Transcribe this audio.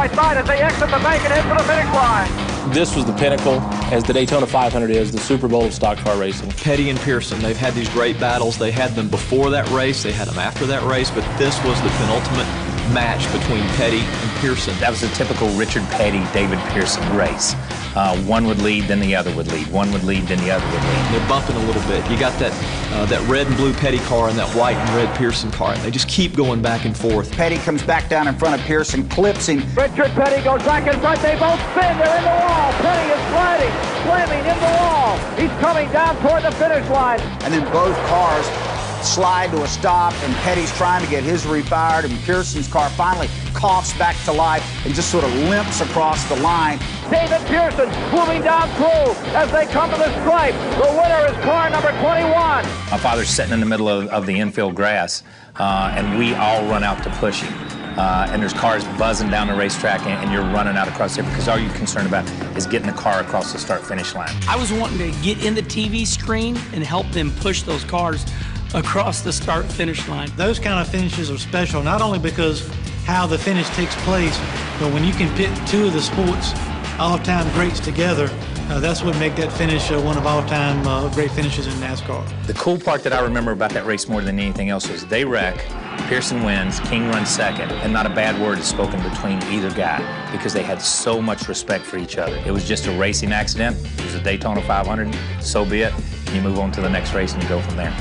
by side as they exit the bank and head for the finish line. This was the pinnacle, as the Daytona 500 is, the Super Bowl of stock car racing. Petty and Pearson, they've had these great battles. They had them before that race, they had them after that race, but this was the penultimate match between Petty and Pearson. That was a typical Richard Petty, David Pearson race. One would lead, then the other would lead. One would lead, then the other would lead. They're bumping a little bit. You got that red and blue Petty car and that white and red Pearson car, and they just keep going back and forth. Petty comes back down in front of Pearson, clips him. Richard Petty goes back in front. They both spin. They're in the wall. Petty is sliding, slamming in the wall. He's coming down toward the finish line. And then both cars slide to a stop, and Petty's trying to get his refired, and Pearson's car finally coughs back to life and just sort of limps across the line. David Pearson moving down through as they come to the stripe. The winner is car number 21. My father's sitting in the middle of the infield grass, and we all run out to push him. And there's cars buzzing down the racetrack, and you're running out across there because all you're concerned about is getting the car across the start-finish line. I was wanting to get in the TV screen and help them push those cars across the start-finish line. Those kind of finishes are special, not only because how the finish takes place, but when you can pit two of the sport's all-time greats together, that's what makes that finish one of all-time great finishes in NASCAR. The cool part that I remember about that race more than anything else was they wreck, Pearson wins, King runs second, and not a bad word is spoken between either guy because they had so much respect for each other. It was just a racing accident. It was a Daytona 500, so be it. You move on to the next race and you go from there.